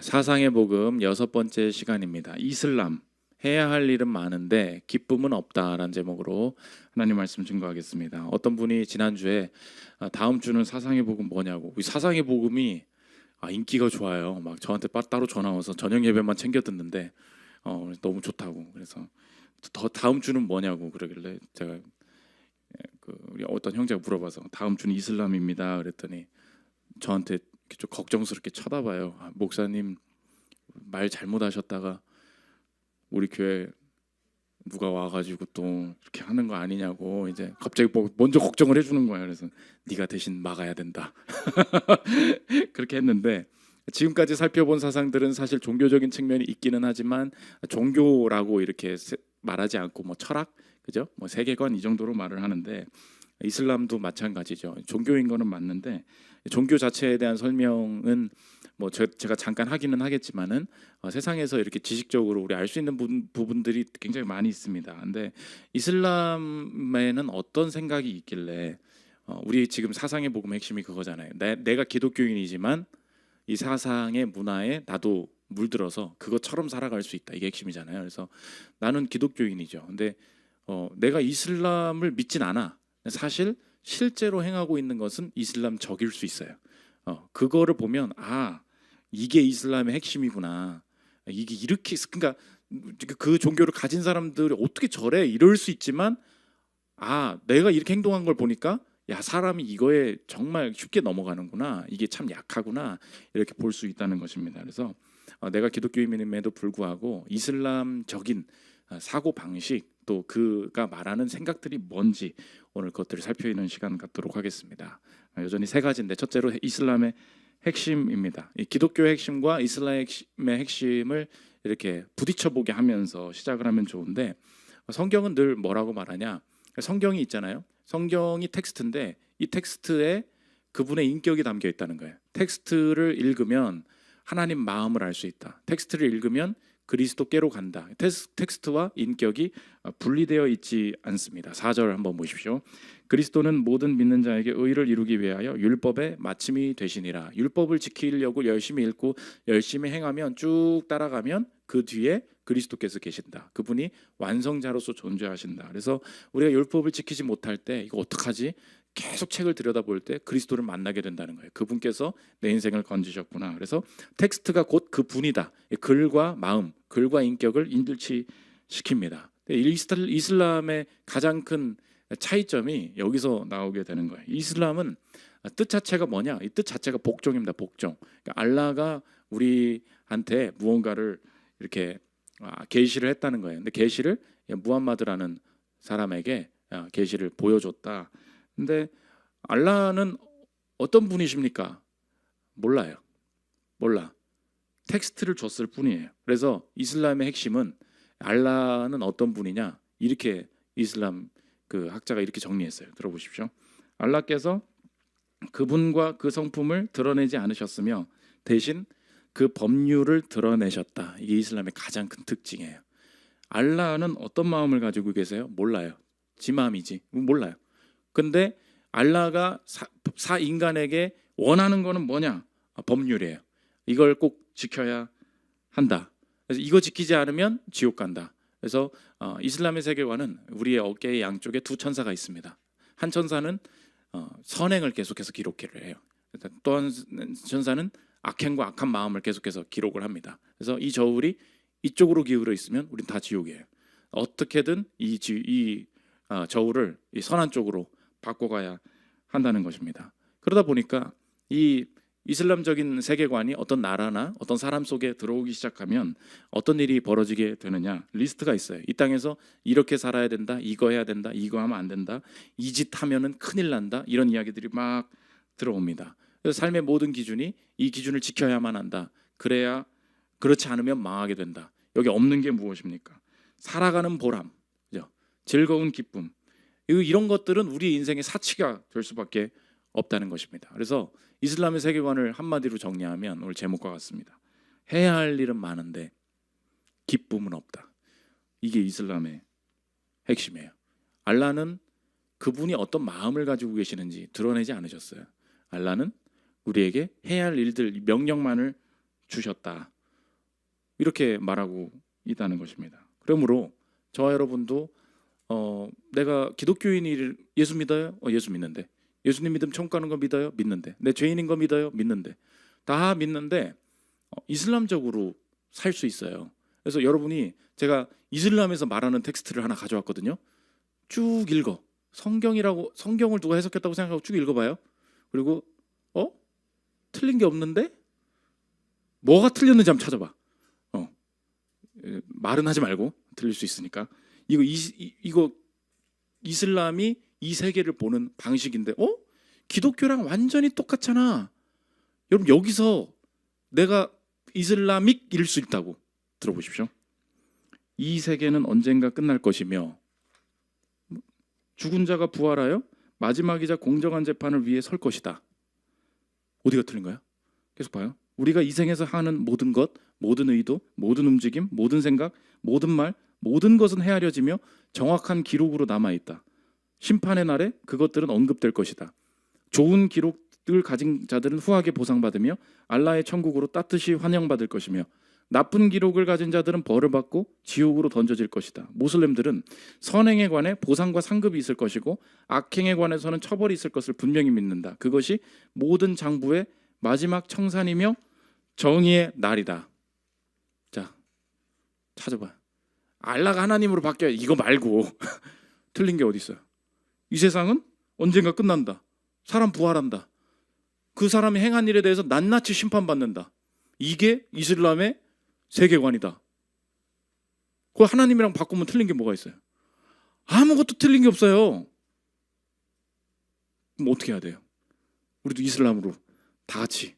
사상의 복음 6번째 시간입니다. 이슬람, 해야 할 일은 많은데 기쁨은 없다라는 제목으로 하나님 말씀 증거하겠습니다. 어떤 분이 지난주에 다음 주는 사상의 복음 뭐냐고, 이 사상의 복음이 인기가 좋아요. 막 저한테 따로 전화 와서 저녁 예배만 챙겨 듣는데 너무 좋다고. 그래서 더 다음 주는 뭐냐고 그러길래 제가 우리 어떤 형제가 물어봐서 다음 주는 이슬람입니다 그랬더니 저한테 좀 걱정스럽게 쳐다봐요. 목사님 말 잘못하셨다가 우리 교회 누가 와가지고 또 이렇게 하는 거 아니냐고 이제 갑자기 먼저 걱정을 해주는 거예요. 그래서 네가 대신 막아야 된다 그렇게 했는데, 지금까지 살펴본 사상들은 사실 종교적인 측면이 있기는 하지만 종교라고 이렇게 말하지 않고 뭐 철학, 그죠? 뭐 세계관 이 정도로 말을 하는데, 이슬람도 마찬가지죠. 종교인 거는 맞는데 종교 자체에 대한 설명은 뭐 제가 잠깐 하기는 하겠지만은 세상에서 이렇게 지식적으로 우리 알 수 있는 부분들이 굉장히 많이 있습니다. 근데 이슬람에는 어떤 생각이 있길래 우리 지금 사상의 복음 핵심이 그거잖아요. 내가 기독교인이지만 이 사상의 문화에 나도 물들어서 그것처럼 살아갈 수 있다. 이게 핵심이잖아요. 그래서 나는 기독교인이죠. 근데 내가 이슬람을 믿진 않아. 사실 실제로 행하고 있는 것은 이슬람적일 수 있어요. 그거를 보면 이게 이슬람의 핵심이구나. 이게 이렇게, 그러니까 그 종교를 가진 사람들이 어떻게 저래 이럴 수 있지만 내가 이렇게 행동한 걸 보니까 야, 사람이 이거에 정말 쉽게 넘어가는구나. 이게 참 약하구나. 이렇게 볼 수 있다는 것입니다. 그래서 내가 기독교인임에도 불구하고 이슬람적인 사고 방식, 또 그가 말하는 생각들이 뭔지 오늘 그것들을 살펴보는 시간 갖도록 하겠습니다. 여전히 세 가지인데, 첫째로 이슬람의 핵심입니다. 이 기독교의 핵심과 이슬람의 핵심을 이렇게 부딪혀보게 하면서 시작을 하면 좋은데, 성경은 늘 뭐라고 말하냐, 성경이 있잖아요. 성경이 텍스트인데 이 텍스트에 그분의 인격이 담겨 있다는 거예요. 텍스트를 읽으면 하나님 마음을 알 수 있다. 텍스트를 읽으면 그리스도께로 간다. 텍스트와 인격이 분리되어 있지 않습니다. 4절 한번 보십시오. 그리스도는 모든 믿는 자에게 의를 이루기 위하여 율법의 마침이 되시니라. 율법을 지키려고 열심히 읽고 열심히 행하면 쭉 따라가면 그 뒤에 그리스도께서 계신다. 그분이 완성자로서 존재하신다. 그래서 우리가 율법을 지키지 못할 때 이거 어떡하지? 계속 책을 들여다볼 때 그리스도를 만나게 된다는 거예요. 그분께서 내 인생을 건지셨구나. 그래서 텍스트가 곧 그분이다. 글과 마음, 글과 인격을 일치시킵니다. 이슬람의 가장 큰 차이점이 여기서 나오게 되는 거예요. 이슬람은 뜻 자체가 뭐냐? 이 뜻 자체가 복종입니다. 복종. 그러니까 알라가 우리한테 무언가를 이렇게 계시를 했다는 거예요. 근데 계시를 무함마드라는 사람에게 계시를 보여줬다. 근데 알라는 어떤 분이십니까? 몰라요. 몰라. 텍스트를 줬을 뿐이에요. 그래서 이슬람의 핵심은 알라는 어떤 분이냐? 이렇게 이슬람 그 학자가 이렇게 정리했어요. 들어보십시오. 알라께서 그분과 그 성품을 드러내지 않으셨으며 대신 그 법률을 드러내셨다. 이게 이슬람의 가장 큰 특징이에요. 알라는 어떤 마음을 가지고 계세요? 몰라요. 지 마음이지. 몰라요. 근데 알라가 인간에게 원하는 거는 뭐냐? 법률이에요. 이걸 꼭 지켜야 한다. 그래서 이거 지키지 않으면 지옥 간다. 그래서 이슬람의 세계관은 우리의 어깨의 양쪽에 두 천사가 있습니다. 한 천사는 선행을 계속해서 기록을 해요. 또 한 천사는 악행과 악한 마음을 계속해서 기록을 합니다. 그래서 이 저울이 이쪽으로 기울어 있으면 우린 다 지옥이에요. 어떻게든 이 저울을 이 선한 쪽으로 바꿔가야 한다는 것입니다. 그러다 보니까 이 이슬람적인 세계관이 어떤 나라나 어떤 사람 속에 들어오기 시작하면 어떤 일이 벌어지게 되느냐, 리스트가 있어요. 이 땅에서 이렇게 살아야 된다, 이거 해야 된다, 이거 하면 안 된다, 이 짓 하면은 큰일 난다, 이런 이야기들이 막 들어옵니다. 그래서 삶의 모든 기준이 이 기준을 지켜야만 한다. 그렇지 않으면 망하게 된다. 여기 없는 게 무엇입니까? 살아가는 보람, 그죠? 즐거운 기쁨, 이런 것들은 우리 인생의 사치가 될 수밖에 없다는 것입니다. 그래서 이슬람의 세계관을 한마디로 정리하면 오늘 제목과 같습니다. 해야 할 일은 많은데 기쁨은 없다. 이게 이슬람의 핵심이에요. 알라는 그분이 어떤 마음을 가지고 계시는지 드러내지 않으셨어요. 알라는 우리에게 해야 할 일들, 명령만을 주셨다. 이렇게 말하고 있다는 것입니다. 그러므로 저와 여러분도 내가 기독교인이 예수 믿어요? 예수 믿는데. 예수님 믿으면 천국 가는 거 믿어요? 믿는데. 내 죄인인 거 믿어요? 믿는데. 다 믿는데 이슬람적으로 살 수 있어요. 그래서 여러분이 제가 이슬람에서 말하는 텍스트를 하나 가져왔거든요. 쭉 읽어. 성경을 누가 해석했다고 생각하고 쭉 읽어봐요. 그리고 틀린 게 없는데 뭐가 틀렸는지 한번 찾아봐. 말은 하지 말고, 틀릴 수 있으니까. 이거 이슬람이 이 세계를 보는 방식인데 기독교랑 완전히 똑같잖아. 여러분, 여기서 내가 이슬람익일 수 있다고 들어보십시오. 이 세계는 언젠가 끝날 것이며 죽은 자가 부활하여 마지막이자 공정한 재판을 위해 설 것이다. 어디가 틀린 거야? 계속 봐요. 우리가 이 생에서 하는 모든 것, 모든 의도, 모든 움직임, 모든 생각, 모든 말, 모든 것은 헤아려지며 정확한 기록으로 남아있다. 심판의 날에 그것들은 언급될 것이다. 좋은 기록을 가진 자들은 후하게 보상받으며 알라의 천국으로 따뜻이 환영받을 것이며 나쁜 기록을 가진 자들은 벌을 받고 지옥으로 던져질 것이다. 모슬렘들은 선행에 관해 보상과 상급이 있을 것이고 악행에 관해서는 처벌이 있을 것을 분명히 믿는다. 그것이 모든 장부의 마지막 청산이며 정의의 날이다. 자, 찾아봐. 알라가 하나님으로 바뀌어야 이거 말고 틀린 게 어디 있어요? 이 세상은 언젠가 끝난다. 사람 부활한다. 그 사람이 행한 일에 대해서 낱낱이 심판받는다. 이게 이슬람의 세계관이다. 그걸 하나님이랑 바꾸면 틀린 게 뭐가 있어요? 아무것도 틀린 게 없어요. 그럼 어떻게 해야 돼요? 우리도 이슬람으로 다 같이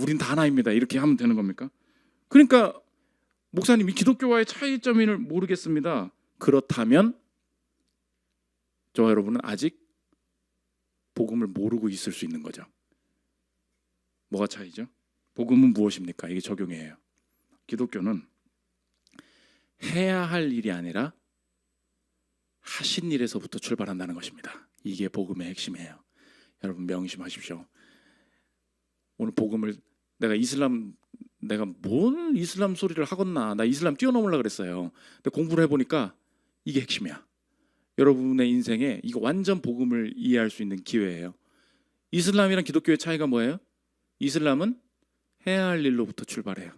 우린 다 하나입니다. 이렇게 하면 되는 겁니까? 그러니까 목사님이 기독교와의 차이점을 모르겠습니다. 그렇다면 저와 여러분은 아직 복음을 모르고 있을 수 있는 거죠. 뭐가 차이죠? 복음은 무엇입니까? 이게 적용이에요. 기독교는 해야 할 일이 아니라 하신 일에서부터 출발한다는 것입니다. 이게 복음의 핵심이에요. 여러분 명심하십시오. 오늘 복음을 내가 뭔 이슬람 소리를 하겠나, 나 이슬람 뛰어넘으려고 그랬어요. 근데 공부를 해보니까 이게 핵심이야. 여러분의 인생에 이거 완전 복음을 이해할 수 있는 기회예요. 이슬람이랑 기독교의 차이가 뭐예요? 이슬람은 해야 할 일로부터 출발해요.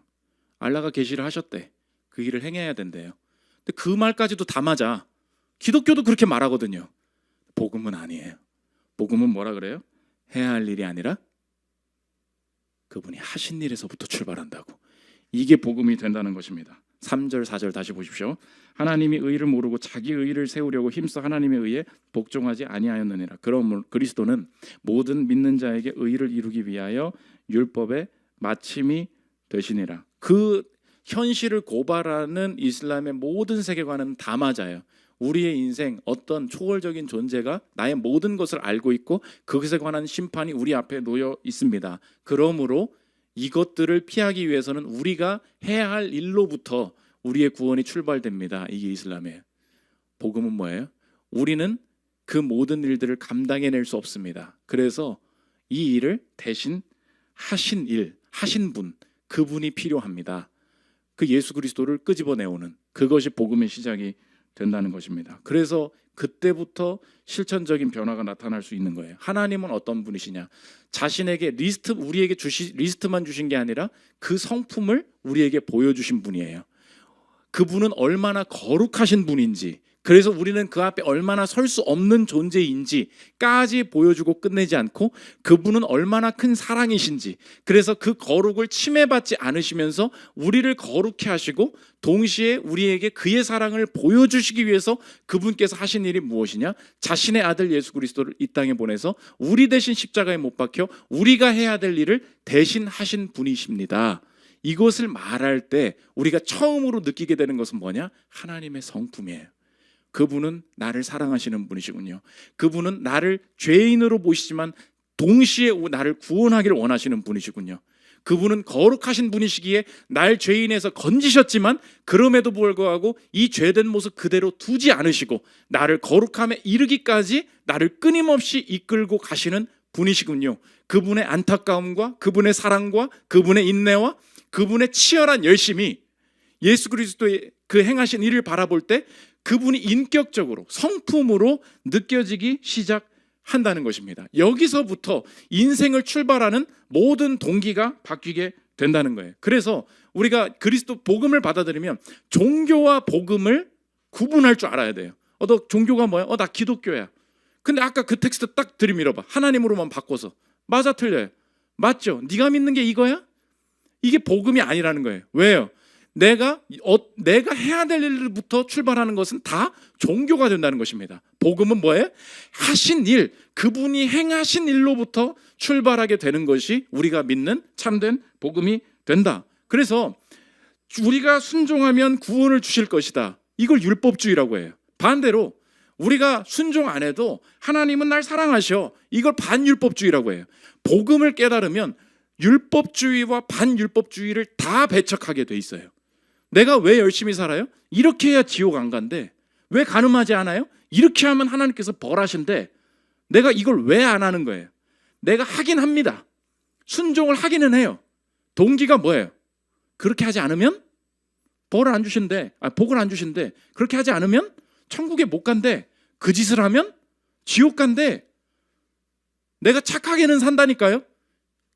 알라가 계시를 하셨대. 그 일을 행해야 된대요. 근데 그 말까지도 다 맞아. 기독교도 그렇게 말하거든요. 복음은 아니에요. 복음은 뭐라 그래요? 해야 할 일이 아니라 그분이 하신 일에서부터 출발한다고. 이게 복음이 된다는 것입니다. 3절 4절 다시 보십시오. 하나님이 의를 모르고 자기 의를 세우려고 힘써 하나님의 의에 복종하지 아니하였느니라. 그러므로 그리스도는 모든 믿는 자에게 의를 이루기 위하여 율법의 마침이 되시니라. 그 현실을 고발하는 이슬람의 모든 세계관은 다 맞아요. 우리의 인생 어떤 초월적인 존재가 나의 모든 것을 알고 있고 그것에 관한 심판이 우리 앞에 놓여 있습니다. 그러므로 이것들을 피하기 위해서는 우리가 해야 할 일로부터 우리의 구원이 출발됩니다. 이게 이슬람이에요. 복음은 뭐예요? 우리는 그 모든 일들을 감당해낼 수 없습니다. 그래서 이 일을 대신 하신 분, 그분이 필요합니다. 그 예수 그리스도를 끄집어내오는 그것이 복음의 시작이 된다는 것입니다. 그래서 그때부터 실천적인 변화가 나타날 수 있는 거예요. 하나님은 어떤 분이시냐? 자신에게 우리에게 리스트만 주신 게 아니라 그 성품을 우리에게 보여주신 분이에요. 그분은 얼마나 거룩하신 분인지, 그래서 우리는 그 앞에 얼마나 설 수 없는 존재인지까지 보여주고 끝내지 않고 그분은 얼마나 큰 사랑이신지, 그래서 그 거룩을 침해받지 않으시면서 우리를 거룩해 하시고 동시에 우리에게 그의 사랑을 보여주시기 위해서 그분께서 하신 일이 무엇이냐? 자신의 아들 예수 그리스도를 이 땅에 보내서 우리 대신 십자가에 못 박혀 우리가 해야 될 일을 대신 하신 분이십니다. 이것을 말할 때 우리가 처음으로 느끼게 되는 것은 뭐냐? 하나님의 성품이에요. 그분은 나를 사랑하시는 분이시군요. 그분은 나를 죄인으로 보시지만 동시에 나를 구원하기를 원하시는 분이시군요. 그분은 거룩하신 분이시기에 날 죄인에서 건지셨지만 그럼에도 불구하고 이 죄된 모습 그대로 두지 않으시고 나를 거룩함에 이르기까지 나를 끊임없이 이끌고 가시는 분이시군요. 그분의 안타까움과 그분의 사랑과 그분의 인내와 그분의 치열한 열심이 예수 그리스도의 그 행하신 일을 바라볼 때 그분이 인격적으로 성품으로 느껴지기 시작한다는 것입니다. 여기서부터 인생을 출발하는 모든 동기가 바뀌게 된다는 거예요. 그래서 우리가 그리스도 복음을 받아들이면 종교와 복음을 구분할 줄 알아야 돼요. 너 종교가 뭐야? 나 기독교야. 근데 아까 그 텍스트 딱 들이밀어봐. 하나님으로만 바꿔서. 맞아 틀려요? 맞죠? 네가 믿는 게 이거야? 이게 복음이 아니라는 거예요. 왜요? 내가 해야 될 일부터 출발하는 것은 다 종교가 된다는 것입니다. 복음은 뭐예요? 하신 일, 그분이 행하신 일로부터 출발하게 되는 것이 우리가 믿는 참된 복음이 된다. 그래서 우리가 순종하면 구원을 주실 것이다. 이걸 율법주의라고 해요. 반대로 우리가 순종 안 해도 하나님은 날 사랑하셔. 이걸 반율법주의라고 해요. 복음을 깨달으면 율법주의와 반율법주의를 다 배척하게 돼 있어요. 내가 왜 열심히 살아요? 이렇게 해야 지옥 안 간대. 왜 간음하지 않아요? 이렇게 하면 하나님께서 벌하신대. 내가 이걸 왜 안 하는 거예요? 내가 하긴 합니다. 순종을 하기는 해요. 동기가 뭐예요? 그렇게 하지 않으면 복을 안 주신대. 그렇게 하지 않으면 천국에 못 간대. 그 짓을 하면 지옥 간대. 내가 착하게는 산다니까요.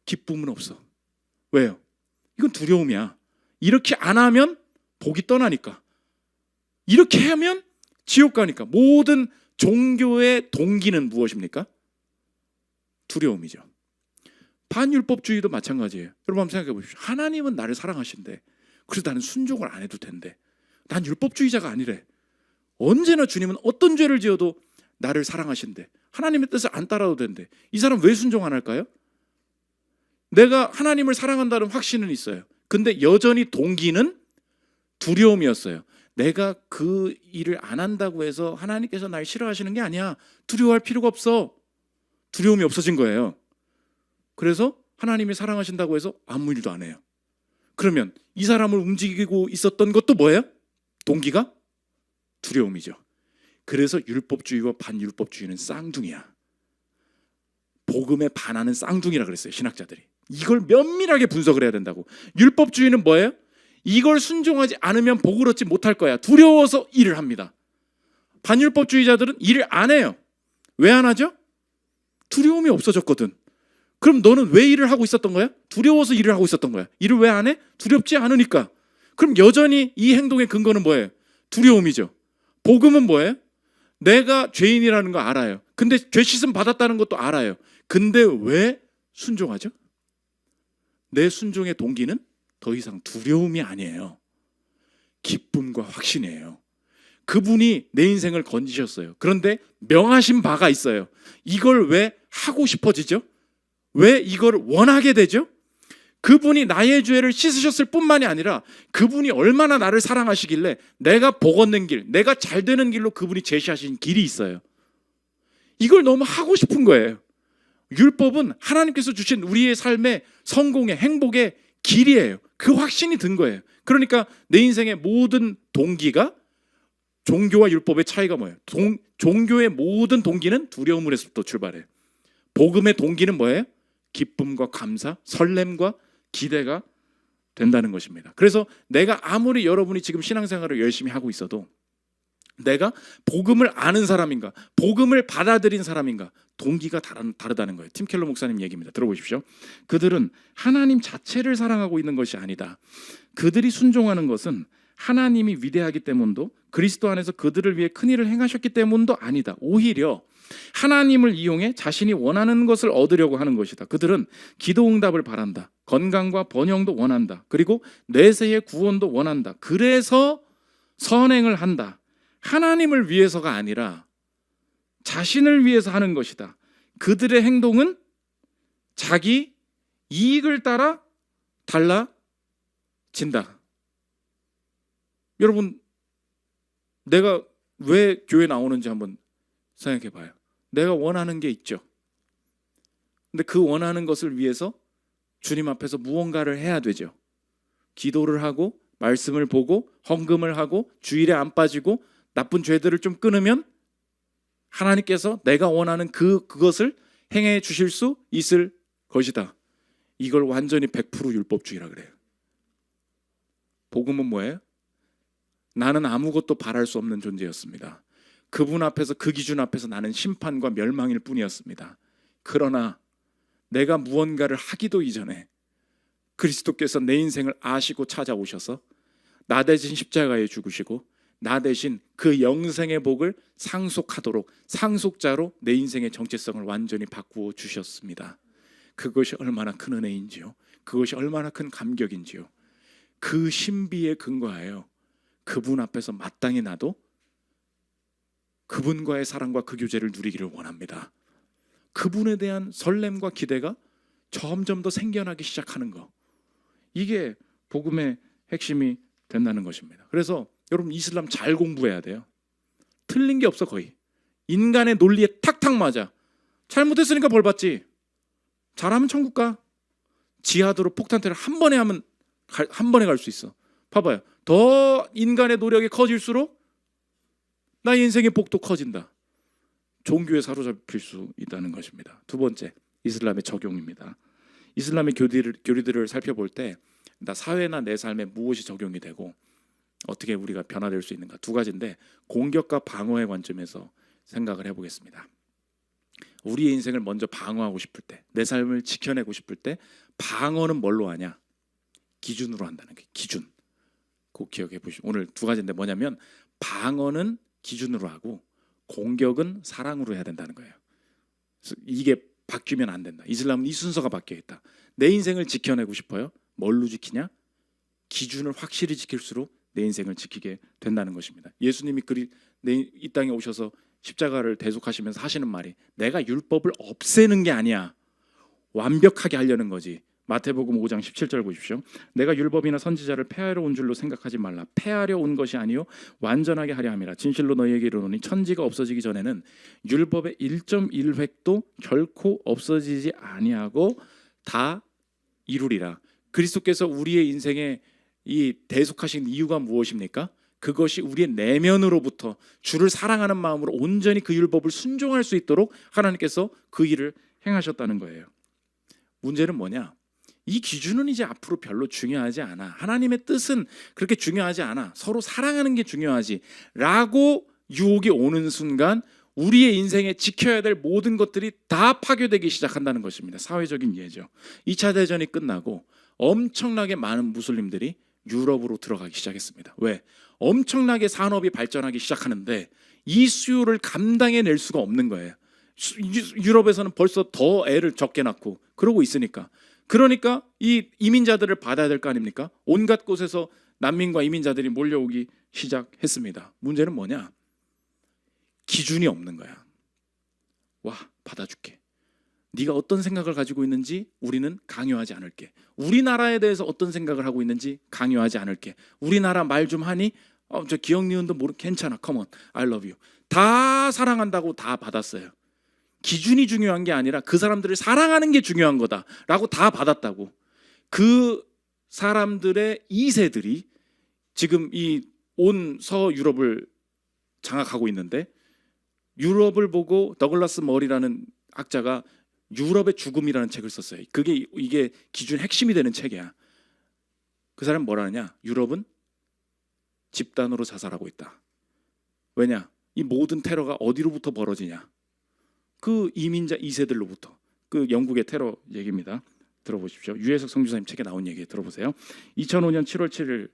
기쁨은 없어. 왜요? 이건 두려움이야. 이렇게 안 하면 복이 떠나니까. 이렇게 하면 지옥 가니까. 모든 종교의 동기는 무엇입니까? 두려움이죠. 반율법주의도 마찬가지예요. 여러분 한번 생각해 보십시오. 하나님은 나를 사랑하신대. 그래서 나는 순종을 안 해도 된대. 난 율법주의자가 아니래. 언제나 주님은 어떤 죄를 지어도 나를 사랑하신대. 하나님의 뜻을 안 따라도 된대. 이 사람 왜 순종 안 할까요? 내가 하나님을 사랑한다는 확신은 있어요. 근데 여전히 동기는 두려움이었어요. 내가 그 일을 안 한다고 해서 하나님께서 날 싫어하시는 게 아니야. 두려워할 필요가 없어. 두려움이 없어진 거예요. 그래서 하나님이 사랑하신다고 해서 아무 일도 안 해요. 그러면 이 사람을 움직이고 있었던 것도 뭐예요? 동기가 두려움이죠. 그래서 율법주의와 반율법주의는 쌍둥이야. 복음에 반하는 쌍둥이라 그랬어요, 신학자들이. 이걸 면밀하게 분석을 해야 된다고. 율법주의는 뭐예요? 이걸 순종하지 않으면 복을 얻지 못할 거야. 두려워서 일을 합니다. 반율법주의자들은 일을 안 해요. 왜 안 하죠? 두려움이 없어졌거든. 그럼 너는 왜 일을 하고 있었던 거야? 두려워서 일을 하고 있었던 거야. 일을 왜 안 해? 두렵지 않으니까. 그럼 여전히 이 행동의 근거는 뭐예요? 두려움이죠. 복음은 뭐예요? 내가 죄인이라는 거 알아요. 근데 죄 씻음 받았다는 것도 알아요. 근데 왜 순종하죠? 내 순종의 동기는 더 이상 두려움이 아니에요. 기쁨과 확신이에요. 그분이 내 인생을 건지셨어요. 그런데 명하신 바가 있어요. 이걸 왜 하고 싶어지죠? 왜 이걸 원하게 되죠? 그분이 나의 죄를 씻으셨을 뿐만이 아니라 그분이 얼마나 나를 사랑하시길래 내가 복 얻는 길, 내가 잘 되는 길로 그분이 제시하신 길이 있어요. 이걸 너무 하고 싶은 거예요. 율법은 하나님께서 주신 우리의 삶의 성공의 행복의 길이에요. 그 확신이 든 거예요. 그러니까 내 인생의 모든 동기가 종교와 율법의 차이가 뭐예요? 종교의 모든 동기는 두려움으로부터 출발해요. 복음의 동기는 뭐예요? 기쁨과 감사, 설렘과 기대가 된다는 것입니다. 그래서 내가 아무리 여러분이 지금 신앙생활을 열심히 하고 있어도 내가 복음을 아는 사람인가, 복음을 받아들인 사람인가, 동기가 다르다는 거예요. 팀 켈러 목사님 얘기입니다. 들어보십시오. 그들은 하나님 자체를 사랑하고 있는 것이 아니다. 그들이 순종하는 것은 하나님이 위대하기 때문도, 그리스도 안에서 그들을 위해 큰 일을 행하셨기 때문도 아니다. 오히려 하나님을 이용해 자신이 원하는 것을 얻으려고 하는 것이다. 그들은 기도 응답을 바란다. 건강과 번영도 원한다. 그리고 내세의 구원도 원한다. 그래서 선행을 한다. 하나님을 위해서가 아니라 자신을 위해서 하는 것이다. 그들의 행동은 자기 이익을 따라 달라진다. 여러분, 내가 왜 교회 나오는지 한번 생각해 봐요. 내가 원하는 게 있죠. 근데 그 원하는 것을 위해서 주님 앞에서 무언가를 해야 되죠. 기도를 하고 말씀을 보고 헌금을 하고 주일에 안 빠지고 나쁜 죄들을 좀 끊으면 하나님께서 내가 원하는 그것을 행해 주실 수 있을 것이다. 이걸 완전히 100% 율법주의라 그래요. 복음은 뭐예요? 나는 아무것도 바랄 수 없는 존재였습니다. 그분 앞에서, 그 기준 앞에서 나는 심판과 멸망일 뿐이었습니다. 그러나 내가 무언가를 하기도 이전에 그리스도께서 내 인생을 아시고 찾아오셔서 나 대신 십자가에 죽으시고 나 대신 그 영생의 복을 상속하도록 상속자로 내 인생의 정체성을 완전히 바꾸어 주셨습니다. 그것이 얼마나 큰 은혜인지요. 그것이 얼마나 큰 감격인지요. 그 신비에 근거하여 그분 앞에서 마땅히 나도 그분과의 사랑과 그 교제를 누리기를 원합니다. 그분에 대한 설렘과 기대가 점점 더 생겨나기 시작하는 거, 이게 복음의 핵심이 된다는 것입니다. 그래서 여러분, 이슬람 잘 공부해야 돼요. 틀린 게 없어. 거의 인간의 논리에 탁탁 맞아. 잘못했으니까 벌 받지. 잘하면 천국 가. 지하도로 폭탄테러 한 번에 하면 한 번에 갈 수 있어. 봐봐요. 더 인간의 노력이 커질수록 나의 인생의 복도 커진다. 종교에 사로잡힐 수 있다는 것입니다. 두 번째, 이슬람의 적용입니다. 이슬람의 교리들을 살펴볼 때 나 사회나 내 삶에 무엇이 적용이 되고 어떻게 우리가 변화될 수 있는가, 두 가지인데 공격과 방어의 관점에서 생각을 해보겠습니다. 우리의 인생을 먼저 방어하고 싶을 때, 내 삶을 지켜내고 싶을 때 방어는 뭘로 하냐? 기준으로 한다는 게 기준. 꼭 기억해 보시고, 오늘 두 가지인데 뭐냐면 방어는 기준으로 하고 공격은 사랑으로 해야 된다는 거예요. 그래서 이게 바뀌면 안 된다. 이슬람은 이 순서가 바뀌어 있다. 내 인생을 지켜내고 싶어요? 뭘로 지키냐? 기준을 확실히 지킬수록 내 인생을 지키게 된다는 것입니다. 예수님이 이 땅에 오셔서 십자가를 대속하시면서 하시는 말이 내가 율법을 없애는 게 아니야. 완벽하게 하려는 거지. 마태복음 5장 17절 보십시오. 내가 율법이나 선지자를 폐하려 온 줄로 생각하지 말라. 폐하려 온 것이 아니요 완전하게 하려 함이라. 진실로 너희에게 이르노니 천지가 없어지기 전에는 율법의 1.1획도 결코 없어지지 아니하고 다 이루리라. 그리스도께서 우리의 인생에 이 대속하신 이유가 무엇입니까? 그것이 우리의 내면으로부터 주를 사랑하는 마음으로 온전히 그 율법을 순종할 수 있도록 하나님께서 그 일을 행하셨다는 거예요. 문제는 뭐냐? 이 기준은 이제 앞으로 별로 중요하지 않아. 하나님의 뜻은 그렇게 중요하지 않아. 서로 사랑하는 게 중요하지 라고 유혹이 오는 순간 우리의 인생에 지켜야 될 모든 것들이 다 파괴되기 시작한다는 것입니다. 사회적인 예죠. 2차 대전이 끝나고 엄청나게 많은 무슬림들이 유럽으로 들어가기 시작했습니다. 왜? 엄청나게 산업이 발전하기 시작하는데 이 수요를 감당해낼 수가 없는 거예요. 유럽에서는 벌써 더 애를 적게 낳고 그러고 있으니까. 그러니까 이 이민자들을 받아야 될 거 아닙니까? 온갖 곳에서 난민과 이민자들이 몰려오기 시작했습니다. 문제는 뭐냐? 기준이 없는 거야. 와, 받아줄게. 네가 어떤 생각을 가지고 있는지 우리는 강요하지 않을게. 우리나라에 대해서 어떤 생각을 하고 있는지 강요하지 않을게. 우리나라 말 좀 하니? 저 기억 니은도 괜찮아. Come on, I love you. 다 사랑한다고 다 받았어요. 기준이 중요한 게 아니라 그 사람들을 사랑하는 게 중요한 거다라고 다 받았다고. 그 사람들의 2세들이 지금 이 온 서유럽을 장악하고 있는데, 유럽을 보고 더글라스 머리라는 학자가 유럽의 죽음이라는 책을 썼어요. 이게 기준 핵심이 되는 책이야. 그 사람은 뭐라 하냐? 유럽은 집단으로 자살하고 있다. 왜냐? 이 모든 테러가 어디로부터 벌어지냐? 그 이민자 2세들로부터. 그 영국의 테러 얘기입니다. 들어보십시오. 유해석 성주사님 책에 나온 얘기 들어보세요. 2005년 7월 7일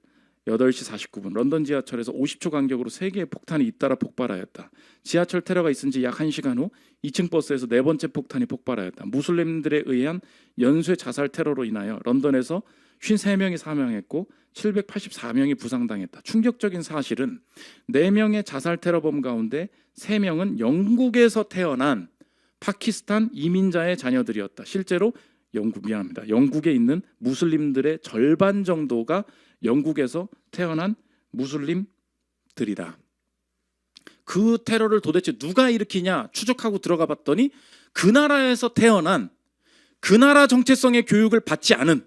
8시 49분 런던 지하철에서 50초 간격으로 3개의 폭탄이 잇따라 폭발하였다. 지하철 테러가 있은 지 약 1시간 후 2층 버스에서 4번째 폭탄이 폭발하였다. 무슬림들에 의한 연쇄 자살 테러로 인하여 런던에서 53명이 사망했고 784명이 부상당했다. 충격적인 사실은 4명의 자살 테러범 가운데 3명은 영국에서 태어난 파키스탄 이민자의 자녀들이었다. 실제로 영국에 있는 무슬림들의 절반 정도가 영국에서 태어난 무슬림들이다. 그 테러를 도대체 누가 일으키냐 추적하고 들어가 봤더니 그 나라에서 태어난, 그 나라 정체성의 교육을 받지 않은,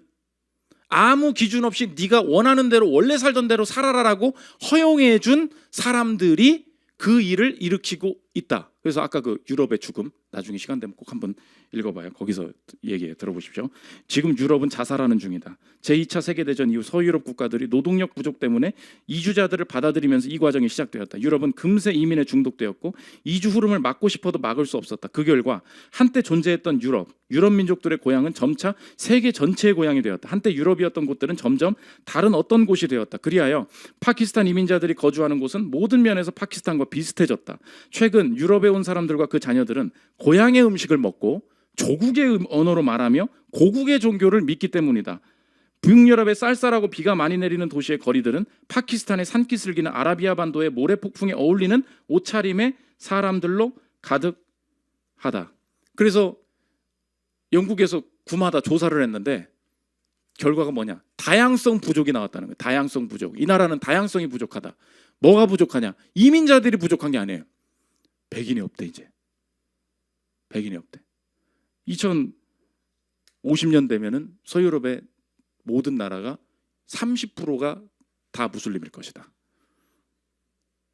아무 기준 없이 네가 원하는 대로 원래 살던 대로 살아라라고 허용해 준 사람들이 그 일을 일으키고 있다. 그래서 아까 그 유럽의 죽음, 나중에 시간 되면 꼭 한번 읽어봐요. 거기서 얘기 들어보십시오. 지금 유럽은 자살하는 중이다. 제2차 세계대전 이후 서유럽 국가들이 노동력 부족 때문에 이주자들을 받아들이면서 이 과정이 시작되었다. 유럽은 금세 이민에 중독되었고 이주 흐름을 막고 싶어도 막을 수 없었다. 그 결과 한때 존재했던 유럽 민족들의 고향은 점차 세계 전체의 고향이 되었다. 한때 유럽이었던 곳들은 점점 다른 어떤 곳이 되었다. 그리하여 파키스탄 이민자들이 거주하는 곳은 모든 면에서 파키스탄과 비슷해졌다. 최근 유럽에 온 사람들과 그 자녀들은 고향의 음식을 먹고 조국의 언어로 말하며 고국의 종교를 믿기 때문이다. 북유럽의 쌀쌀하고 비가 많이 내리는 도시의 거리들은 파키스탄의 산기슭이나 아라비아 반도의 모래폭풍에 어울리는 옷차림의 사람들로 가득하다. 그래서 영국에서 구마다 조사를 했는데 결과가 뭐냐? 다양성 부족이 나왔다는 거예요. 다양성 부족. 이 나라는 다양성이 부족하다. 뭐가 부족하냐? 이민자들이 부족한 게 아니에요. 백인이 없대 이제. 백인이 없대. 2050년 되면은 서유럽의 모든 나라가 30%가 다 무슬림일 것이다.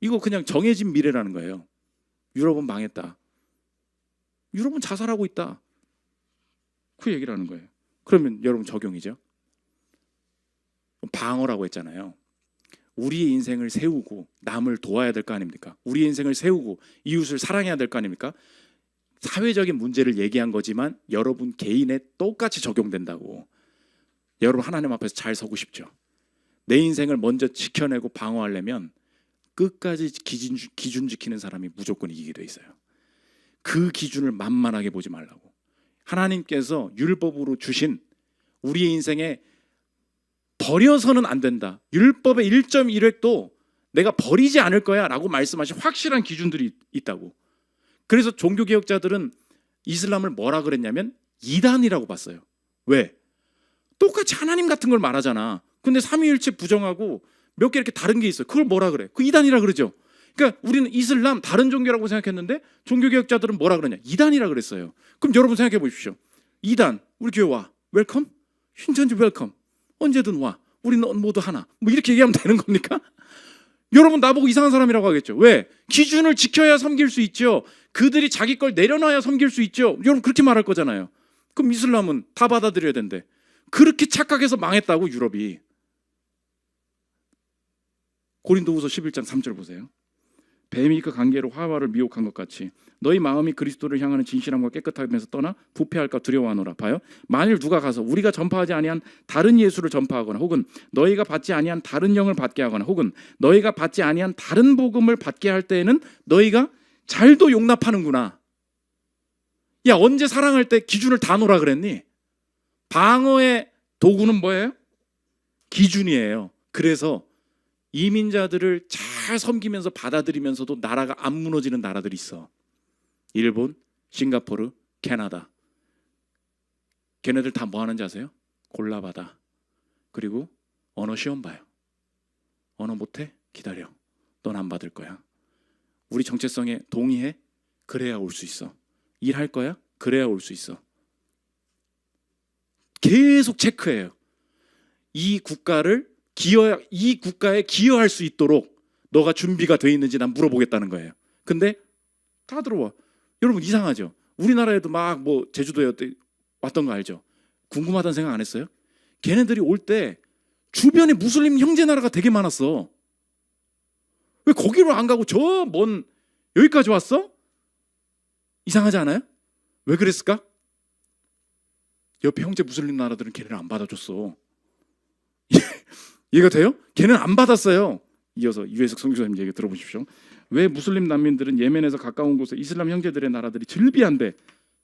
이거 그냥 정해진 미래라는 거예요. 유럽은 망했다. 유럽은 자살하고 있다. 그 얘기를 하는 거예요. 그러면 여러분 적용이죠. 방어라고 했잖아요. 우리의 인생을 세우고 남을 도와야 될 거 아닙니까? 우리의 인생을 세우고 이웃을 사랑해야 될 거 아닙니까? 사회적인 문제를 얘기한 거지만 여러분 개인에 똑같이 적용된다고. 여러분 하나님 앞에서 잘 서고 싶죠? 내 인생을 먼저 지켜내고 방어하려면 끝까지 기준 지키는 사람이 무조건 이기게 돼 있어요. 그 기준을 만만하게 보지 말라고. 하나님께서 율법으로 주신 우리의 인생에 버려서는 안 된다. 율법의 1.1획도 내가 버리지 않을 거야 라고 말씀하신 확실한 기준들이 있다고. 그래서 종교개혁자들은 이슬람을 뭐라 그랬냐면 이단이라고 봤어요. 왜? 똑같이 하나님 같은 걸 말하잖아. 근데 삼위일체 부정하고 몇 개 이렇게 다른 게 있어요. 그걸 뭐라 그래? 그 이단이라 그러죠. 그러니까 우리는 이슬람 다른 종교라고 생각했는데 종교개혁자들은 뭐라 그러냐? 이단이라 그랬어요. 그럼 여러분 생각해 보십시오. 이단 우리 교회 와. 웰컴? 신천지 웰컴. 언제든 와. 우리는 모두 하나. 뭐 이렇게 얘기하면 되는 겁니까? 여러분 나보고 이상한 사람이라고 하겠죠. 왜? 기준을 지켜야 섬길 수 있죠. 그들이 자기 걸 내려놔야 섬길 수 있죠. 여러분 그렇게 말할 거잖아요. 그럼 이슬람은 다 받아들여야 된대. 그렇게 착각해서 망했다고 유럽이. 고린도후서 11장 3절 보세요. 뱀이 그 관계로 하와를 미혹한 것 같이 너희 마음이 그리스도를 향하는 진실함과 깨끗함에서 떠나 부패할까 두려워하노라. 봐요. 만일 누가 가서 우리가 전파하지 아니한 다른 예수를 전파하거나 혹은 너희가 받지 아니한 다른 영을 받게 하거나 혹은 너희가 받지 아니한 다른 복음을 받게 할 때에는 너희가 잘도 용납하는구나. 야, 언제 사랑할 때 기준을 다 놓으라 그랬니? 방어의 도구는 뭐예요? 기준이에요. 그래서 이민자들을 잘 섬기면서 받아들이면서도 나라가 안 무너지는 나라들이 있어. 일본, 싱가포르, 캐나다. 걔네들 다 뭐 하는지 아세요? 골라받아. 그리고 언어 시험 봐요. 언어 못해? 기다려. 넌 안 받을 거야. 우리 정체성에 동의해? 그래야 올 수 있어. 일할 거야? 그래야 올 수 있어. 계속 체크해요. 이 국가에 기여할 수 있도록 너가 준비가 돼 있는지 난 물어보겠다는 거예요. 근데 다 들어와. 여러분 이상하죠? 우리나라에도 막 뭐 제주도에 왔던 거 알죠? 궁금하다는 생각 안 했어요? 걔네들이 올 때 주변에 무슬림 형제 나라가 되게 많았어. 왜 거기로 안 가고 저 먼 여기까지 왔어? 이상하지 않아요? 왜 그랬을까? 옆에 형제 무슬림 나라들은 걔네를 안 받아줬어. 이해가 돼요? 걔는 안 받았어요. 이어서 유해석 선교사님 얘기 들어보십시오. 왜 무슬림 난민들은 예멘에서 가까운 곳에 이슬람 형제들의 나라들이 즐비한데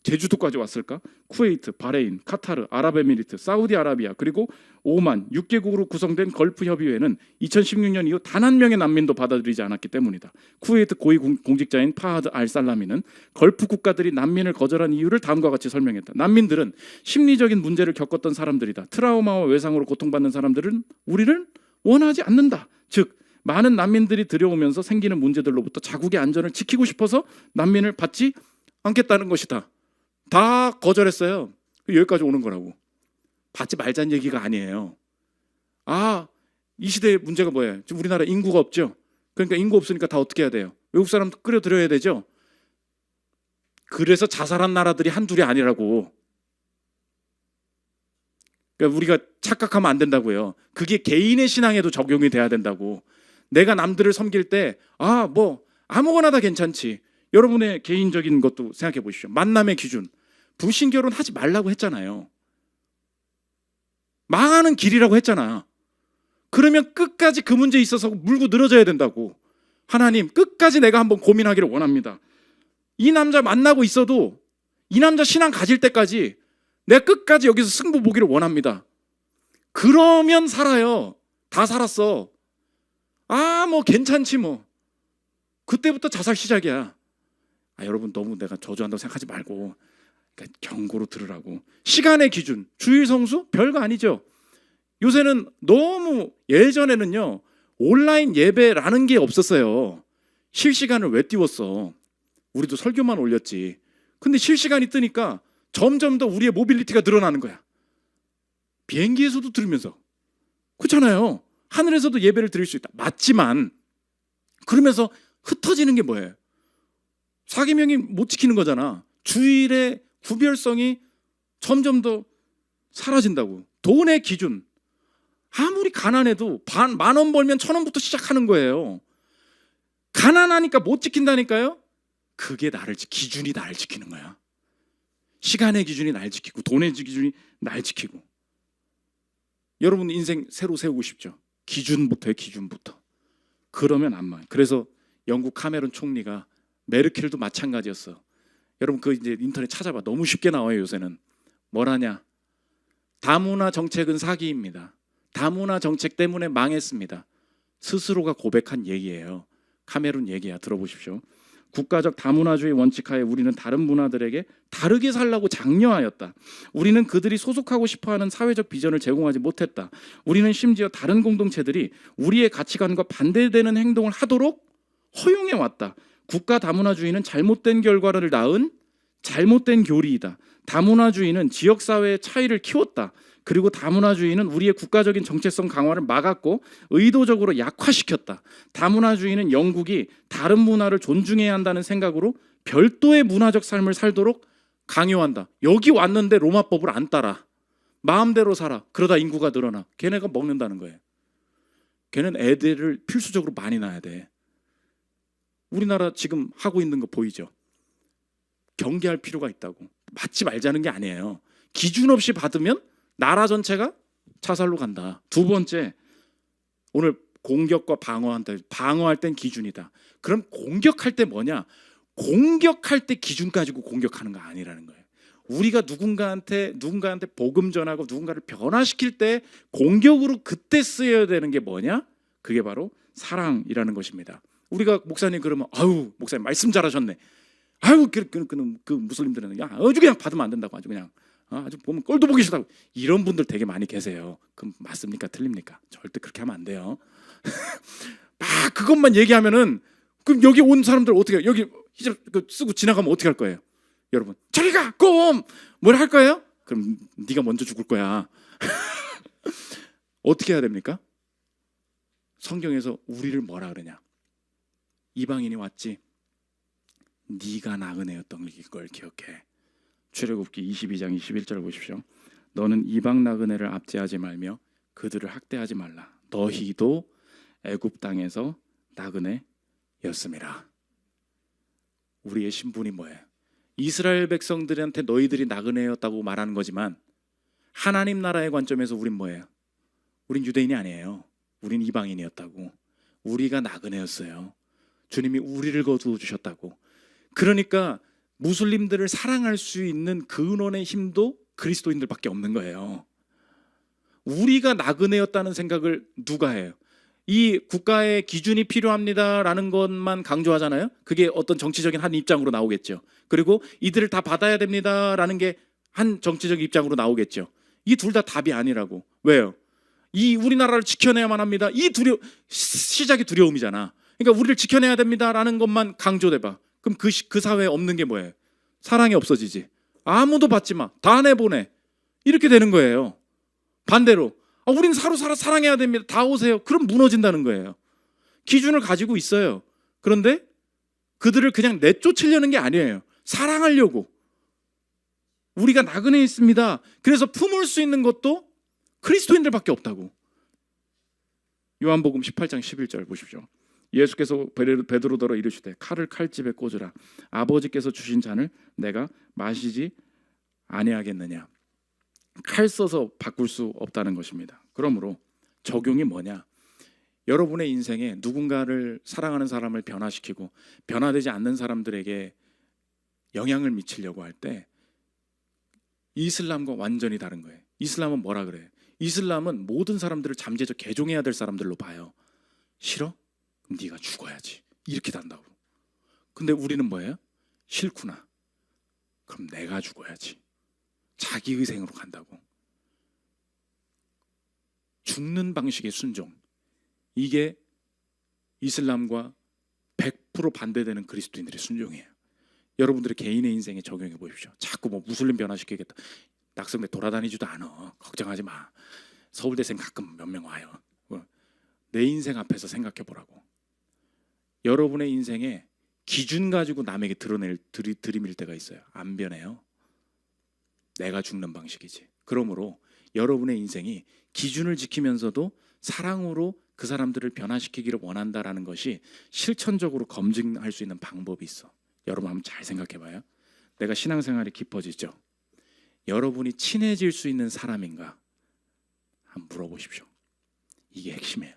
제주도까지 왔을까? 쿠웨이트, 바레인, 카타르, 아랍에미리트, 사우디아라비아 그리고 오만 6개국으로 구성된 걸프 협의회는 2016년 이후 단 한 명의 난민도 받아들이지 않았기 때문이다. 쿠웨이트 고위 공직자인 파하드 알살라미는 걸프 국가들이 난민을 거절한 이유를 다음과 같이 설명했다. 난민들은 심리적인 문제를 겪었던 사람들이다. 트라우마와 외상으로 고통받는 사람들은 우리를 원하지 않는다. 즉 많은 난민들이 들여오면서 생기는 문제들로부터 자국의 안전을 지키고 싶어서 난민을 받지 않겠다는 것이다. 다 거절했어요. 여기까지 오는 거라고. 받지 말자는 얘기가 아니에요. 이 시대의 문제가 뭐예요? 지금 우리나라 인구가 없죠. 그러니까 인구 없으니까 다 어떻게 해야 돼요? 외국 사람 끌어들여야 되죠. 그래서 자살한 나라들이 한둘이 아니라고. 그러니까 우리가 착각하면 안 된다고요. 그게 개인의 신앙에도 적용이 돼야 된다고. 내가 남들을 섬길 때 뭐 아무거나 다 괜찮지. 여러분의 개인적인 것도 생각해 보십시오. 만남의 기준. 불신결혼 하지 말라고 했잖아요. 망하는 길이라고 했잖아. 그러면 끝까지 그 문제에 있어서 물고 늘어져야 된다고. 하나님, 끝까지 내가 한번 고민하기를 원합니다. 이 남자 만나고 있어도 이 남자 신앙 가질 때까지 내가 끝까지 여기서 승부 보기를 원합니다. 그러면 살아요. 다 살았어. 뭐 괜찮지 뭐. 그때부터 자살 시작이야. 여러분 너무 내가 저주한다고 생각하지 말고, 그러니까 경고로 들으라고. 시간의 기준, 주일 성수 별거 아니죠. 요새는 너무, 예전에는요 온라인 예배라는 게 없었어요. 실시간을 왜 띄웠어? 우리도 설교만 올렸지. 근데 실시간이 뜨니까 점점 더 우리의 모빌리티가 늘어나는 거야. 비행기에서도 들으면서. 그렇잖아요. 하늘에서도 예배를 드릴 수 있다. 맞지만 그러면서 흩어지는 게 뭐예요? 사계명이 못 지키는 거잖아. 주일의 구별성이 점점 더 사라진다고. 돈의 기준, 아무리 가난해도 10,000원 벌면 1,000원부터 시작하는 거예요. 가난하니까 못 지킨다니까요. 그게 기준이 나를 지키는 거야. 시간의 기준이 날 지키고, 돈의 기준이 날 지키고. 여러분 인생 새로 세우고 싶죠? 기준부터의 기준부터. 그러면 안 망해. 그래서 영국 카메론 총리가, 메르켈도 마찬가지였어. 여러분 이제 인터넷 찾아봐. 너무 쉽게 나와요 요새는. 뭐라냐? 다문화 정책은 사기입니다. 다문화 정책 때문에 망했습니다. 스스로가 고백한 얘기예요. 카메론 얘기야. 들어보십시오. 국가적 다문화주의 원칙하에 우리는 다른 문화들에게 다르게 살라고 장려하였다. 우리는 그들이 소속하고 싶어하는 사회적 비전을 제공하지 못했다. 우리는 심지어 다른 공동체들이 우리의 가치관과 반대되는 행동을 하도록 허용해왔다. 국가 다문화주의는 잘못된 결과를 낳은 잘못된 교리이다. 다문화주의는 지역사회의 차이를 키웠다. 그리고 다문화주의는 우리의 국가적인 정체성 강화를 막았고 의도적으로 약화시켰다. 다문화주의는 영국이 다른 문화를 존중해야 한다는 생각으로 별도의 문화적 삶을 살도록 강요한다. 여기 왔는데 로마법을 안 따라. 마음대로 살아. 그러다 인구가 늘어나. 걔네가 먹는다는 거예요. 걔는 애들을 필수적으로 많이 낳아야 돼. 우리나라 지금 하고 있는 거 보이죠? 경계할 필요가 있다고. 맞지 말자는 게 아니에요. 기준 없이 받으면 나라 전체가 자살로 간다. 두 번째, 오늘 공격과 방어할 땐 기준이다. 그럼 공격할 때 뭐냐? 공격할 때 기준 가지고 공격하는 거 아니라는 거예요. 우리가 누군가한테 복음 전하고 누군가를 변화시킬 때 공격으로 그때 쓰여야 되는 게 뭐냐? 그게 바로 사랑이라는 것입니다. 우리가 목사님 그러면 목사님 말씀 잘하셨네. 그 무슬림들은 아주 그냥 받으면 안 된다고, 아주 그냥 아주 보면 꼴도 보기 싫다고. 이런 분들 되게 많이 계세요. 그럼 맞습니까? 틀립니까? 절대 그렇게 하면 안 돼요. 막 그것만 얘기하면은 그럼 여기 온 사람들 어떻게 해요? 여기 히잡 쓰고 지나가면 어떻게 할 거예요? 여러분 저리 가! 꼼! 뭘 할 거예요? 그럼 네가 먼저 죽을 거야. 어떻게 해야 됩니까? 성경에서 우리를 뭐라 그러냐? 이방인이 왔지. 네가 나그네였던 걸 기억해. 출애굽기 22장 21절 보십시오. 너는 이방 나그네를 압제하지 말며 그들을 학대하지 말라. 너희도 애굽 땅에서 나그네였음이라. 우리의 신분이 뭐예요? 이스라엘 백성들한테 너희들이 나그네였다고 말하는 거지만 하나님 나라의 관점에서 우린 뭐예요? 우린 유대인이 아니에요. 우린 이방인이었다고. 우리가 나그네였어요. 주님이 우리를 거두어 주셨다고. 그러니까 무슬림들을 사랑할 수 있는 근원의 힘도 그리스도인들밖에 없는 거예요. 우리가 나그네였다는 생각을 누가 해요? 이 국가의 기준이 필요합니다라는 것만 강조하잖아요. 그게 어떤 정치적인 한 입장으로 나오겠죠. 그리고 이들을 다 받아야 됩니다라는 게 한 정치적 입장으로 나오겠죠. 이 둘 다 답이 아니라고. 왜요? 이 우리나라를 지켜내야만 합니다. 시작이 두려움이잖아. 그러니까 우리를 지켜내야 됩니다라는 것만 강조돼봐. 그럼 그 사회에 없는 게 뭐예요? 사랑이 없어지지. 아무도 받지 마. 다 내보내. 이렇게 되는 거예요. 반대로 우린 서로 사랑해야 됩니다. 다 오세요. 그럼 무너진다는 거예요. 기준을 가지고 있어요. 그런데 그들을 그냥 내쫓으려는 게 아니에요. 사랑하려고. 우리가 나그네 있습니다. 그래서 품을 수 있는 것도 그리스도인들밖에 없다고. 요한복음 18장 11절 보십시오. 예수께서 베드로더러 이르시되 칼을 칼집에 꽂으라. 아버지께서 주신 잔을 내가 마시지 아니하겠느냐. 칼 써서 바꿀 수 없다는 것입니다. 그러므로 적용이 뭐냐? 여러분의 인생에 누군가를 사랑하는 사람을 변화시키고 변화되지 않는 사람들에게 영향을 미치려고 할 때 이슬람과 완전히 다른 거예요. 이슬람은 뭐라 그래? 이슬람은 모든 사람들을 잠재적 개종해야 될 사람들로 봐요. 싫어? 그럼 네가 죽어야지. 이렇게 단다고. 근데 우리는 뭐예요? 싫구나. 그럼 내가 죽어야지. 자기의생으로 간다고. 죽는 방식의 순종. 이게 이슬람과 100% 반대되는 그리스도인들의 순종이에요. 여러분들의 개인의 인생에 적용해 보십시오. 자꾸 뭐 무슬림 변화시키겠다. 낙성대 돌아다니지도 않아. 걱정하지 마. 서울대생 가끔 몇 명 와요. 내 인생 앞에서 생각해 보라고. 여러분의 인생에 기준 가지고 남에게 들이밀 때가 있어요. 안 변해요. 내가 죽는 방식이지. 그러므로 여러분의 인생이 기준을 지키면서도 사랑으로 그 사람들을 변화시키기를 원한다라는 것이 실천적으로 검증할 수 있는 방법이 있어. 여러분 한번 잘 생각해 봐요. 내가 신앙생활이 깊어지죠. 여러분이 친해질 수 있는 사람인가? 한번 물어보십시오. 이게 핵심이에요.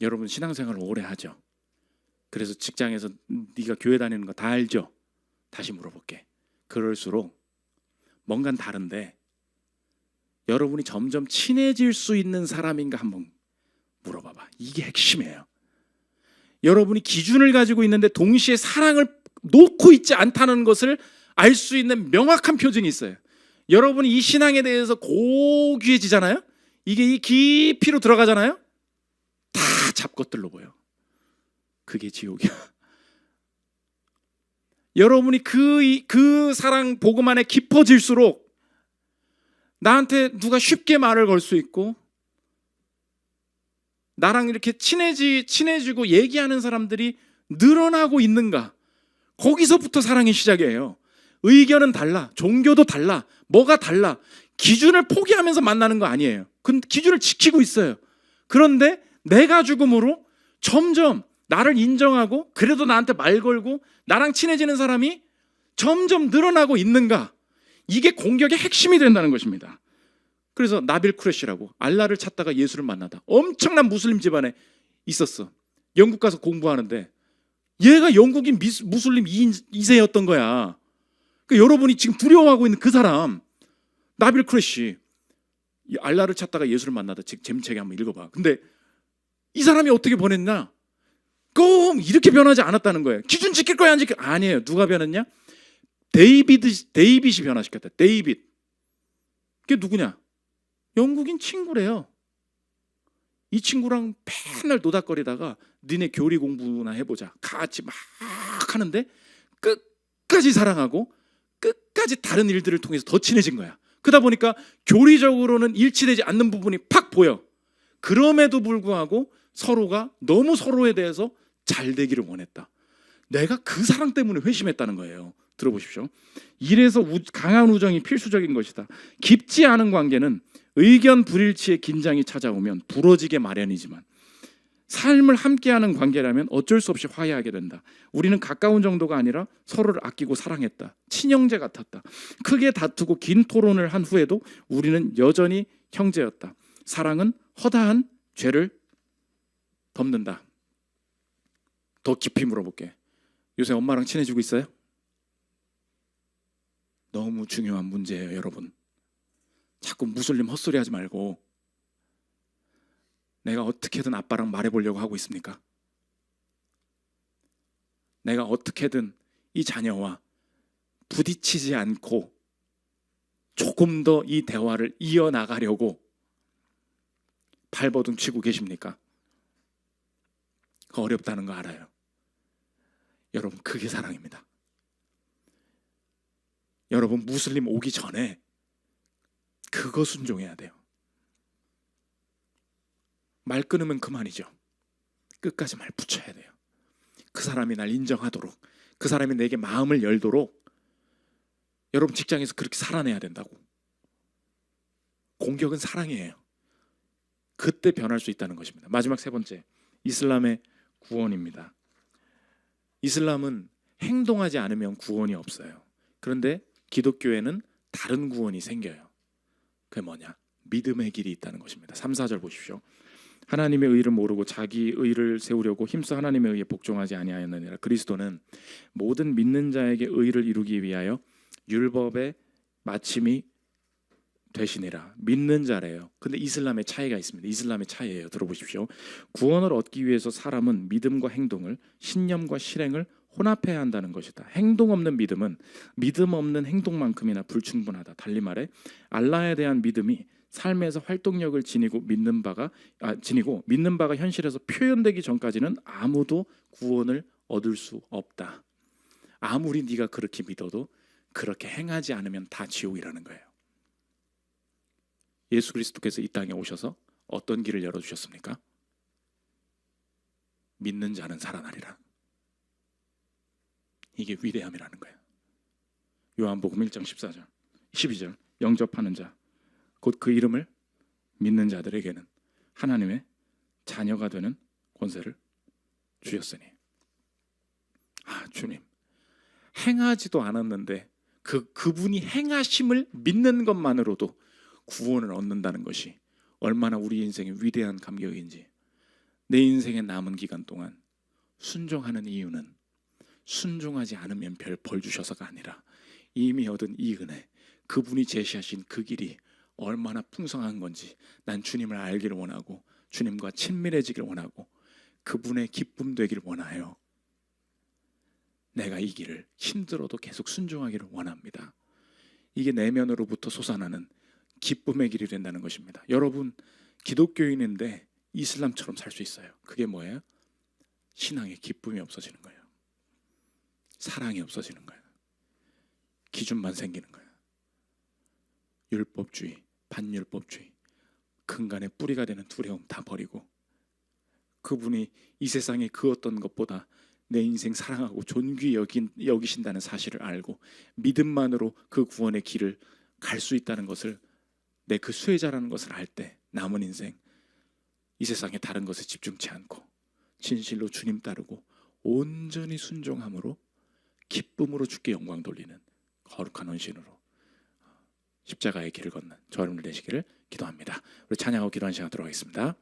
여러분 신앙생활을 오래 하죠. 그래서 직장에서 네가 교회 다니는 거 다 알죠? 다시 물어볼게. 그럴수록 뭔가는 다른데 여러분이 점점 친해질 수 있는 사람인가 한번 물어봐봐. 이게 핵심이에요. 여러분이 기준을 가지고 있는데 동시에 사랑을 놓고 있지 않다는 것을 알 수 있는 명확한 표징이 있어요. 여러분이 이 신앙에 대해서 고귀해지잖아요. 이게 이 깊이로 들어가잖아요. 다 잡것들로 보여. 그게 지옥이야. 여러분이 그 사랑 복음 안에 깊어질수록 나한테 누가 쉽게 말을 걸 수 있고 나랑 이렇게 친해지고 얘기하는 사람들이 늘어나고 있는가? 거기서부터 사랑의 시작이에요. 의견은 달라, 종교도 달라, 뭐가 달라. 기준을 포기하면서 만나는 거 아니에요. 그 기준을 지키고 있어요. 그런데 내가 죽음으로 점점 나를 인정하고 그래도 나한테 말 걸고 나랑 친해지는 사람이 점점 늘어나고 있는가? 이게 공격의 핵심이 된다는 것입니다. 그래서 나빌 쿠레시라고 알라를 찾다가 예수를 만나다 엄청난 무슬림 집안에 있었어. 영국 가서 공부하는데 얘가 영국인 무슬림 2세였던 거야. 그러니까 여러분이 지금 두려워하고 있는 그 사람 나빌 쿠레시, 알라를 찾다가 예수를 만나다 재미책에 한번 읽어봐. 근데 이 사람이 어떻게 변했나? 꼭 이렇게 변하지 않았다는 거예요. 기준 지킬 거야 안 지킬 거야? 아니에요. 누가 변했냐? 데이빗이 변화시켰다. 데이빗. 그게 누구냐? 영국인 친구래요. 이 친구랑 맨날 노닥거리다가 니네 교리 공부나 해보자. 같이 막 하는데 끝까지 사랑하고 끝까지 다른 일들을 통해서 더 친해진 거야. 그러다 보니까 교리적으로는 일치되지 않는 부분이 팍 보여. 그럼에도 불구하고 서로가 너무 서로에 대해서 잘 되기를 원했다. 내가 그 사랑 때문에 회심했다는 거예요. 들어보십시오. 이래서 강한 우정이 필수적인 것이다. 깊지 않은 관계는 의견 불일치의 긴장이 찾아오면 부러지게 마련이지만 삶을 함께하는 관계라면 어쩔 수 없이 화해하게 된다. 우리는 가까운 정도가 아니라 서로를 아끼고 사랑했다. 친형제 같았다. 크게 다투고 긴 토론을 한 후에도 우리는 여전히 형제였다. 사랑은 허다한 죄를 덮는다. 더 깊이 물어볼게. 요새 엄마랑 친해지고 있어요? 너무 중요한 문제예요, 여러분. 자꾸 무슬림 헛소리 하지 말고 내가 어떻게든 아빠랑 말해보려고 하고 있습니까? 내가 어떻게든 이 자녀와 부딪히지 않고 조금 더 이 대화를 이어나가려고 발버둥 치고 계십니까? 어렵다는 거 알아요. 여러분, 그게 사랑입니다. 여러분, 무슬림 오기 전에 그거 순종해야 돼요. 말 끊으면 그만이죠. 끝까지 말 붙여야 돼요. 그 사람이 날 인정하도록, 그 사람이 내게 마음을 열도록 여러분 직장에서 그렇게 살아내야 된다고. 공격은 사랑이에요. 그때 변할 수 있다는 것입니다. 마지막 세 번째, 이슬람의 구원입니다. 이슬람은 행동하지 않으면 구원이 없어요. 그런데 기독교에는 다른 구원이 생겨요. 그게 뭐냐? 믿음의 길이 있다는 것입니다. 3, 4절 보십시오. 하나님의 의를 모르고 자기 의를 세우려고 힘써 하나님의 의에 복종하지 아니하였느니라. 그리스도는 모든 믿는 자에게 의를 이루기 위하여 율법의 마침이 되시니라. 믿는 자래요. 근데 이슬람의 차이가 있습니다. 이슬람의 차이예요. 들어보십시오. 구원을 얻기 위해서 사람은 믿음과 행동을, 신념과 실행을 혼합해야 한다는 것이다. 행동 없는 믿음은 믿음 없는 행동만큼이나 불충분하다. 달리 말해 알라에 대한 믿음이 삶에서 활동력을 지니고 믿는 바가 현실에서 표현되기 전까지는 아무도 구원을 얻을 수 없다. 아무리 네가 그렇게 믿어도 그렇게 행하지 않으면 다 지옥이라는 거예요. 예수 그리스도께서 이 땅에 오셔서 어떤 길을 열어주셨습니까? 믿는 자는 살아나리라. 이게 위대함이라는 거예요. 요한복음 1장 14절 12절 영접하는 자 곧 그 이름을 믿는 자들에게는 하나님의 자녀가 되는 권세를 주셨으니. 주님, 행하지도 않았는데 그분이 행하심을 믿는 것만으로도 구원을 얻는다는 것이 얼마나 우리 인생의 위대한 감격인지. 내 인생의 남은 기간 동안 순종하는 이유는 순종하지 않으면 별 벌 주셔서가 아니라 이미 얻은 이 은혜, 그분이 제시하신 그 길이 얼마나 풍성한 건지 난 주님을 알기를 원하고 주님과 친밀해지기를 원하고 그분의 기쁨 되기를 원하여 내가 이 길을 힘들어도 계속 순종하기를 원합니다. 이게 내면으로부터 솟아나는 기쁨의 길이 된다는 것입니다. 여러분 기독교인인데 이슬람처럼 살 수 있어요. 그게 뭐예요? 신앙의 기쁨이 없어지는 거예요. 사랑이 없어지는 거예요. 기준만 생기는 거예요. 율법주의, 반율법주의, 근간의 뿌리가 되는 두려움 다 버리고 그분이 이 세상에 그 어떤 것보다 내 인생 사랑하고 존귀히 여기신다는 사실을 알고 믿음만으로 그 구원의 길을 갈 수 있다는 것을, 내 그 수혜자라는 것을 알 때 남은 인생 이 세상에 다른 것에 집중치 않고 진실로 주님 따르고 온전히 순종함으로 기쁨으로 주께 영광 돌리는 거룩한 헌신으로 십자가의 길을 걷는 저 여러분들 되시기를 기도합니다. 우리 찬양하고 기도하는 시간 들어가겠습니다.